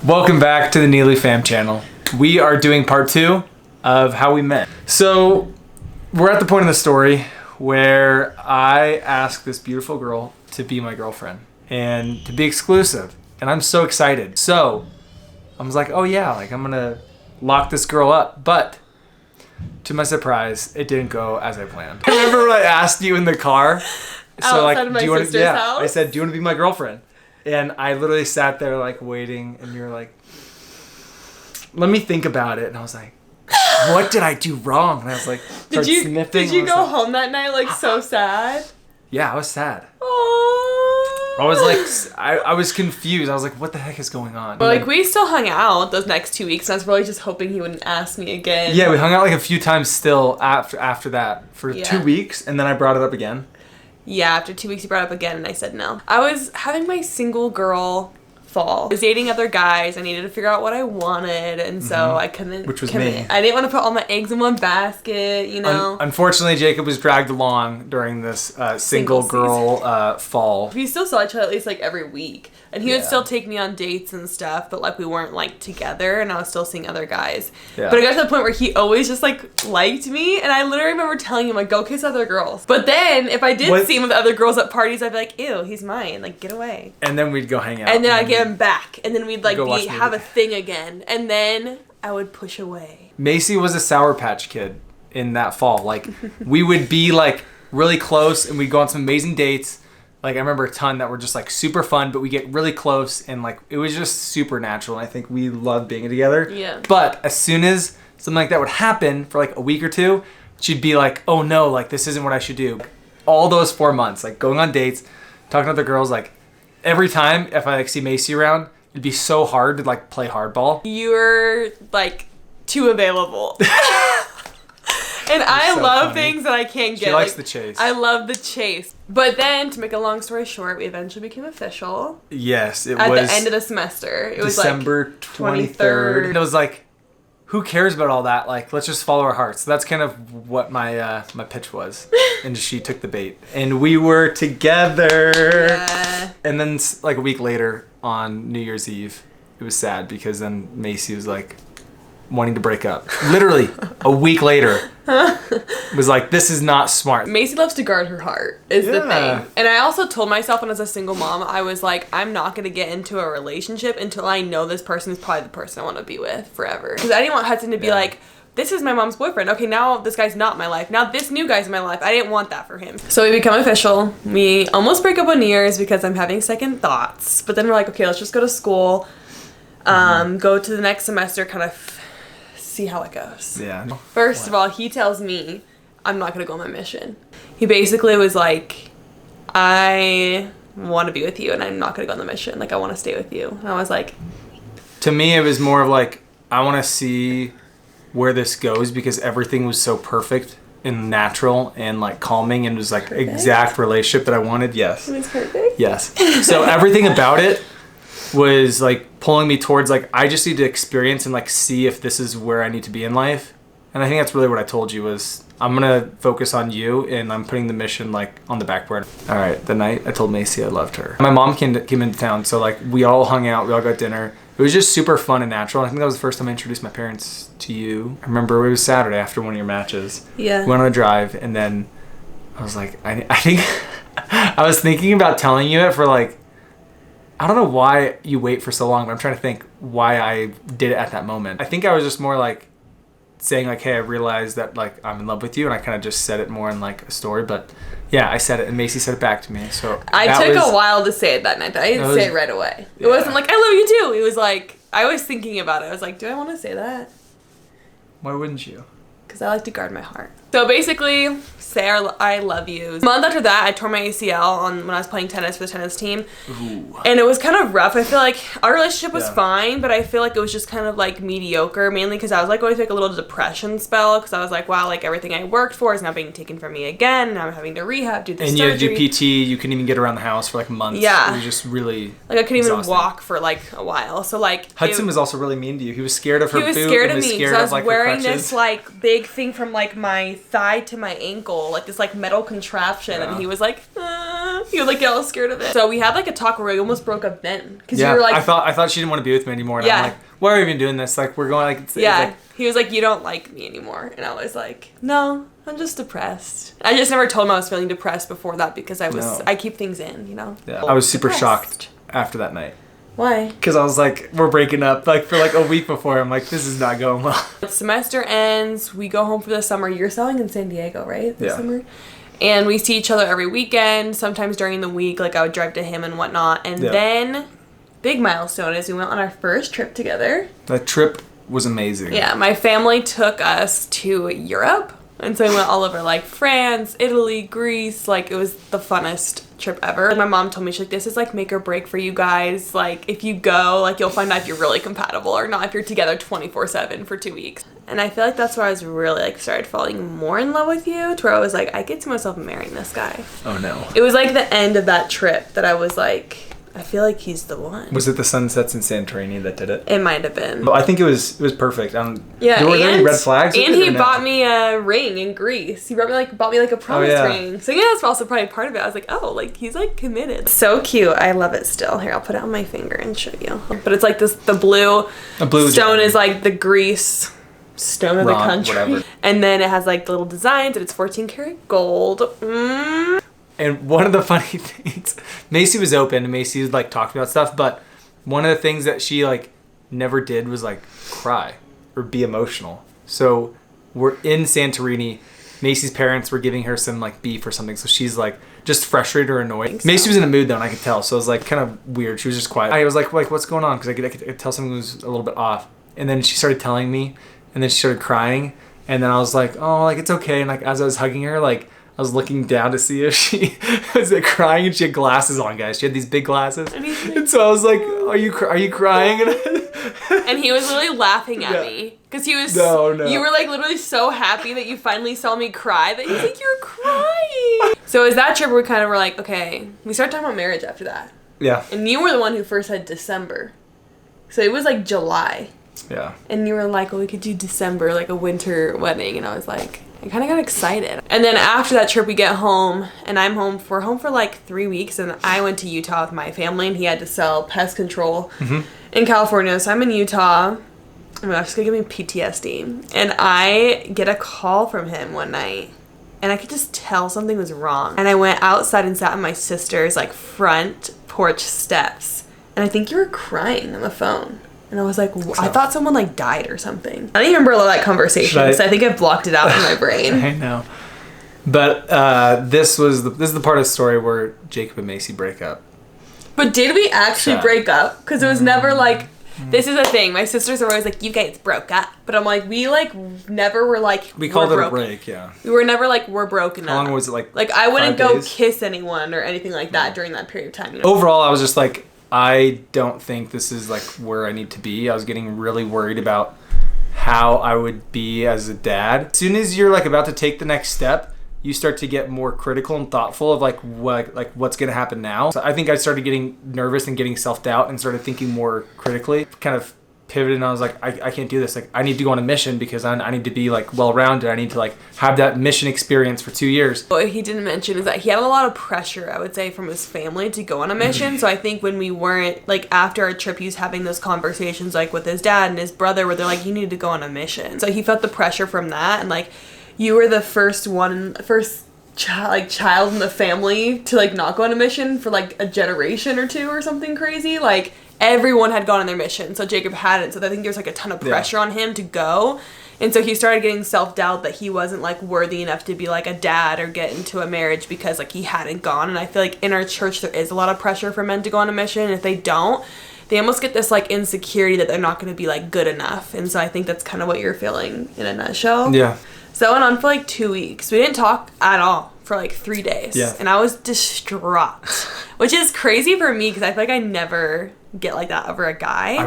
Welcome back to the Neely Fam channel. We are doing part 2 of how we met. So we're at the point in the story where I asked this beautiful girl to be my girlfriend and to be exclusive. And I'm so excited. So I was like, oh yeah, like I'm gonna lock this girl up. But to my surprise, it didn't go as I planned. I remember when I asked you in the car. So outside of my sister's house? I said, do you want to be my girlfriend? And I literally sat there like waiting, and you were like, let me think about it. And I was like, what did I do wrong? And I was like, did you go home that night like so sad? Yeah, I was sad. Oh. I was like, I was confused. I was like, what the heck is going on? But like we still hung out those next 2 weeks. And I was really just hoping he wouldn't ask me again. Yeah, we hung out like a few times still after that for 2 weeks, and then I brought it up again. Yeah, after 2 weeks he brought it up again and I said no. I was having my single girl fall. I was dating other guys. I needed to figure out what I wanted, and so I couldn't commit. I didn't want to put all my eggs in one basket, you know. Unfortunately, Jacob was dragged along during this single girl fall. We still saw each other at least like every week. And he would still take me on dates and stuff, but like we weren't like together, and I was still seeing other guys. Yeah. But it got to the point where he always just like liked me, and I literally remember telling him like, go kiss other girls. But then if I did see him with other girls at parties, I'd be like, ew, he's mine, like get away. And then we'd go hang out. And then I'd get him back, and then we'd like have a thing again, and then I would push away. Macy was a Sour Patch Kid in that fall. Like we would be like really close, and we'd go on some amazing dates. Like, I remember a ton that were just, like, super fun, but we get really close, and, like, it was just super natural, and I think we loved being together. Yeah. But as soon as something like that would happen for, like, a week or two, she'd be like, oh, no, like, this isn't what I should do. All those 4 months, like, going on dates, talking to other girls, like, every time if I, like, see Macy around, it'd be so hard to, like, play hardball. You're, like, too available. And I love things that I can't get. She likes the chase. I love the chase. But then, to make a long story short, we eventually became official. Yes, it was. At the end of the semester. It was December like 23rd. And it was like, who cares about all that? Like, let's just follow our hearts. So that's kind of what my my pitch was. And she took the bait. And we were together. Yeah. And then, like, a week later, on New Year's Eve, it was sad because then Macy was like, wanting to break up. Literally, a week later, was like, this is not smart. Macy loves to guard her heart, is the thing. And I also told myself when I was a single mom, I was like, I'm not going to get into a relationship until I know this person is probably the person I want to be with forever. Because I didn't want Hudson to be like, this is my mom's boyfriend. Okay, now this guy's not my life. Now this new guy's in my life. I didn't want that for him. So we become official. We almost break up on New Year's because I'm having second thoughts. But then we're like, okay, let's just go to school, go to the next semester, kind of see how it goes. Yeah. First of all, he tells me I'm not gonna go on my mission. He basically was like, I want to be with you and I'm not gonna go on the mission. Like, I want to stay with you. And I was like, to me it was more of like, I want to see where this goes because everything was so perfect and natural and like calming and was like exact relationship that I wanted. Yes. It was perfect. Yes. So everything about it was like pulling me towards like, I just need to experience and like see if this is where I need to be in life. And I think that's really what I told you was, I'm gonna focus on you and I'm putting the mission like on the back burner. All right, the night I told Macy I loved her. My mom came into town, so like we all hung out, we all got dinner. It was just super fun and natural. I think that was the first time I introduced my parents to you. I remember it was Saturday after one of your matches. Yeah. We went on a drive and then I was like, I think, I was thinking about telling you it for like, I don't know why you wait for so long, but I'm trying to think why I did it at that moment. I think I was just more like saying like, hey, I realized that like I'm in love with you, and I kind of just said it more in like a story. But yeah, I said it, and Macy said it back to me. So I took a while to say it that night. I didn't say it right away. Yeah. It wasn't like I love you too. It was like I was thinking about it. I was like, do I want to say that? Why wouldn't you? Because I like to guard my heart. So basically, say I love you. A month after that, I tore my ACL when I was playing tennis for the tennis team. Ooh. And it was kind of rough. I feel like our relationship was fine, but I feel like it was just kind of like mediocre, mainly because I was like going through like a little depression spell because I was like, wow, like everything I worked for is now being taken from me again, and I'm having to rehab, do the surgery. And you had to do PT, you couldn't even get around the house for like months. Yeah. It was just really like I couldn't even walk for like a while. So like Hudson was also really mean to you. He was scared of her boot. He was scared of me because I was like, wearing this like big thing from like my thigh to my ankle, like this like metal contraption, and he was like, He would like get all scared of it. So we had like a talk where we almost broke up then. Because yeah, you were like... I thought she didn't want to be with me anymore. And I'm like, why are we even doing this? Like, we're going like... Yeah. Like, he was like, you don't like me anymore. And I was like, no, I'm just depressed. I just never told him I was feeling depressed before that because I keep things in, you know? Yeah. I was super shocked after that night. Why? Because I was like, we're breaking up like for like a week before. I'm like, this is not going well. Semester ends. We go home for the summer. You're selling in San Diego, right? This summer? And we see each other every weekend. Sometimes during the week, like I would drive to him and whatnot. And then, big milestone is we went on our first trip together. That trip was amazing. Yeah, my family took us to Europe. And so we went all over like France, Italy, Greece. Like it was the funnest trip ever. Like, my mom told me, she's like, this is like make or break for you guys. Like if you go, like you'll find out if you're really compatible or not if you're together 24/7 for 2 weeks. And I feel like that's where I was really like started falling more in love with you, to where I was like, I could see myself marrying this guy. Oh no. It was like the end of that trip that I was like, I feel like he's the one. Was it the sunsets in Santorini that did it? It might have been. But I think it was perfect. Yeah, were there any red flags? And he bought me a ring in Greece. He bought me like a promise ring. So yeah, that's also probably part of it. I was like, oh, like he's like committed. So cute. I love it still. Here, I'll put it on my finger and show you. But it's like this. The blue stone is like the Greece stone of the country. Whatever. And then it has like the little designs and it's 14 karat gold. And one of the funny things, Macy was open and Macy was like talking about stuff, but one of the things that she like never did was like cry or be emotional. So we're in Santorini. Macy's parents were giving her some like beef or something, so she's like just frustrated or annoyed. Macy was in a mood though, and I could tell, so it was like kind of weird. She was just quiet. I was like what's going on? Because I could tell something was a little bit off. And then she started telling me, and then she started crying, and then I was like, oh, like it's okay. And like as I was hugging her, like I was looking down to see if she was like crying, and she had glasses on, guys. She had these big glasses, and so I was like, "Are you crying?" And he was literally laughing at me because he was. No. You were like literally so happy that you finally saw me cry that he's like, "You're crying." So it was that trip where we kind of were like, okay, we started talking about marriage after that. Yeah. And you were the one who first said December, so it was like July. Yeah. And you were like, well, we could do December, like a winter wedding, and I was like. I kind of got excited. And then after that trip, we get home, and we're home for like 3 weeks, and I went to Utah with my family, and he had to sell pest control in California. So I'm in Utah. Oh my gosh, it's gonna give me PTSD. And I get a call from him one night, and I could just tell something was wrong. And I went outside and sat on my sister's like front porch steps, and I think you were crying on the phone. And I was like, I thought someone like died or something. I don't even remember all that conversation, so I think I blocked it out in my brain. I know. But this is the part of the story where Jacob and Macy break up. But did we actually break up? Because it was never like, this is a thing. My sisters are always like, you guys broke up. But I'm like, we like never were like, we called it a break, yeah. We were never like, we're broken up. How long was it like? Like I wouldn't go kiss anyone or anything like that during that period of time. You know? Overall, I was just like, I don't think this is like where I need to be. I was getting really worried about how I would be as a dad. As soon as you're like about to take the next step, you start to get more critical and thoughtful of like what's going to happen now. So I think I started getting nervous and getting self-doubt and started thinking more critically. Kind of pivoted and I was like, I can't do this. Like I need to go on a mission because I need to be like well-rounded. I need to like have that mission experience for 2 years. What he didn't mention is that he had a lot of pressure, I would say, from his family to go on a mission. So I think when we weren't, like after our trip, he was having those conversations like with his dad and his brother where they're like, you need to go on a mission. So he felt the pressure from that. And like, you were the first child in the family to like not go on a mission for like a generation or two or something crazy. Like everyone had gone on their mission, so Jacob hadn't. So I think there's like a ton of pressure on him to go. And so he started getting self-doubt that he wasn't like worthy enough to be like a dad or get into a marriage because like he hadn't gone. And I feel like in our church there is a lot of pressure for men to go on a mission. And if they don't, they almost get this like insecurity that they're not going to be like good enough. And so I think that's kind of what you're feeling in a nutshell. Yeah. So I went on for like 2 weeks. We didn't talk at all for like 3 days. Yeah. And I was distraught, which is crazy for me because I feel like I never get like that over a guy.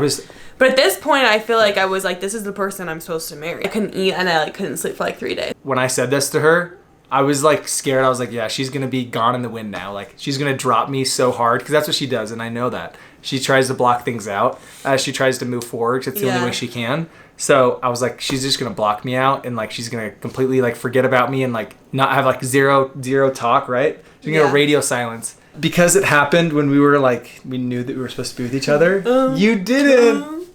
But at this point, I feel like I was like, this is the person I'm supposed to marry. I couldn't eat and I like couldn't sleep for like 3 days. When I said this to her, I was like scared. I was like, yeah, she's going to be gone in the wind now. Like she's going to drop me so hard because that's what she does. And I know that. She tries to block things out as she tries to move forward. It's the only way she can. So I was like, she's just going to block me out and like she's going to completely like forget about me and like not have like zero talk, right? She's going to radio silence. Because it happened when we were like, we knew that we were supposed to be with each other. You didn't.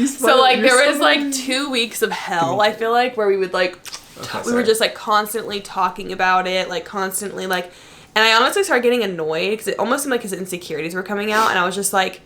So like there was like 2 weeks of hell, I feel like, where we would like, we were just like constantly talking about it, like constantly like, and I honestly started getting annoyed because it almost seemed like his insecurities were coming out, and I was just like,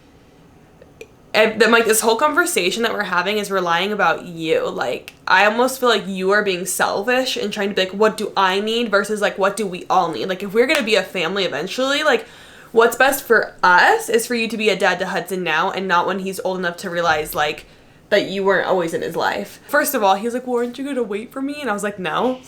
and then, like, this whole conversation that we're having is relying about you. Like, I almost feel like you are being selfish and trying to be like, what do I need versus, like, what do we all need? Like, if we're going to be a family eventually, like, what's best for us is for you to be a dad to Hudson now and not when he's old enough to realize, like, that you weren't always in his life. First of all, he was like, well, aren't you going to wait for me? And I was like, no.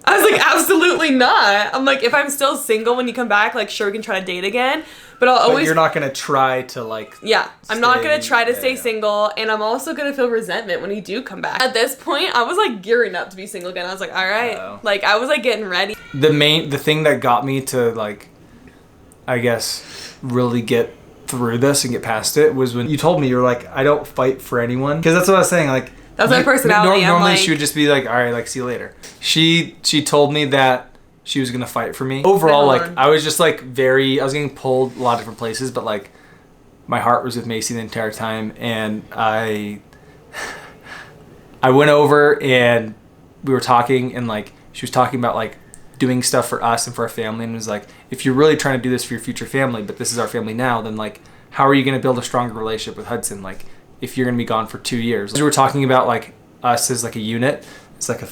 I was like, absolutely not. I'm like, if I'm still single when you come back, like, sure, we can try to date again. But I'll always... But you're not going to try to, like... Yeah, I'm not going to try to stay single, and I'm also going to feel resentment when you do come back. At this point, I was, like, gearing up to be single again. I was like, all right. Like, I was, like, getting ready. The thing that got me to, like, I guess, really get through this and get past it was when you told me, you were like, I don't fight for anyone. Because that's what I was saying, like... That's my personality. Normally, she would just be like, all right, like, see you later. She told me that she was gonna fight for me. Overall, like, I was just like I was getting pulled a lot of different places, but like my heart was with Macy the entire time, and I went over and we were talking, and like she was talking about like doing stuff for us and for our family, and was like, if you're really trying to do this for your future family, but this is our family now, then like how are you gonna build a stronger relationship with Hudson, like if you're gonna be gone for 2 years? We were talking about like us as like a unit, it's like a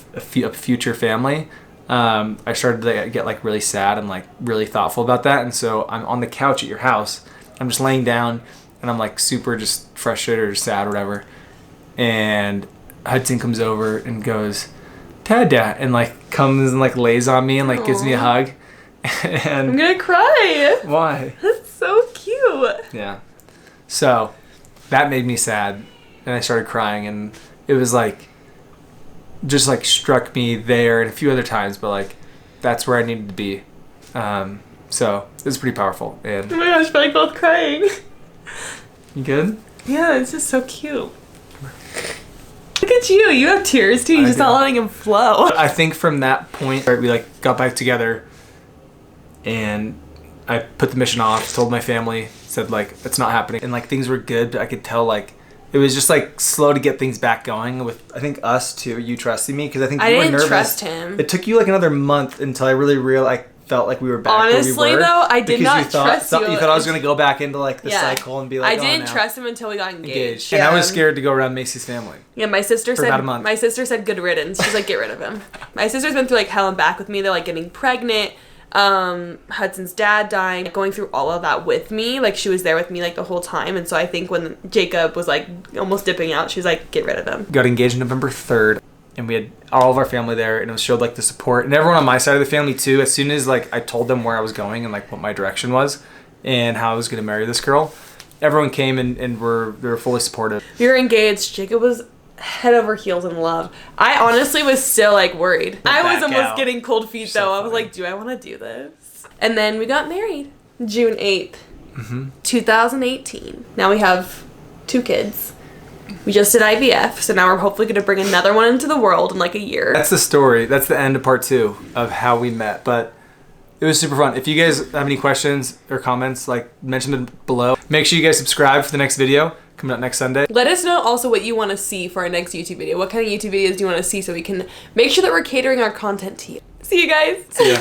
future family. I started to get like really sad and like really thoughtful about that, and so I'm on the couch at your house, I'm just laying down, and I'm like super just frustrated or sad or whatever, and Hudson comes over and goes, Dad, and like comes and like lays on me and like gives me a hug, and I'm gonna cry. Why? That's so cute. Yeah, so that made me sad, and I started crying, and it was like just like struck me there and a few other times, but like that's where I needed to be. So it was pretty powerful. And oh my gosh, we're like both crying. You good? Yeah, it's just so cute. Look at you. You have tears too. You're just not letting them flow. I think from that point, right, we like got back together, and I put the mission off, told my family, said like it's not happening, and like things were good, but I could tell like it was just like slow to get things back going with, I think, us too, you trusting me, because I think you were nervous. I didn't trust him. It took you like another month until I really realized, I felt like we were back. Honestly, where we were, though, I did not trust you. You thought I was going to go back into like the cycle and be like, I didn't trust him until we got engaged. And I was scared to go around Macy's family. Yeah, my sister said, about a month. My sister said good riddance. She's like, get rid of him. My sister's been through like hell and back with me. They're like getting pregnant. Hudson's dad dying, going through all of that with me. Like she was there with me like the whole time, and so I think when Jacob was like almost dipping out, she was like, get rid of him. Got engaged November 3rd, and we had all of our family there, and it showed like the support, and everyone on my side of the family too. As soon as like I told them where I was going and like what my direction was and how I was going to marry this girl, everyone came and they were fully supportive. We were engaged. Jacob was head over heels in love. I honestly was still like worried. I was almost getting cold feet though. I was like, do I want to do this? And then we got married June 8th, 2018. Now we have 2 kids. We just did IVF, so now we're hopefully going to bring another one into the world in like a year. That's the story. That's the end of part 2 of how we met. But it was super fun. If you guys have any questions or comments, like mention them below. Make sure you guys subscribe for the next video coming up next Sunday. Let us know also what you want to see for our next YouTube video. What kind of YouTube videos do you want to see so we can make sure that we're catering our content to you. See you guys. See ya.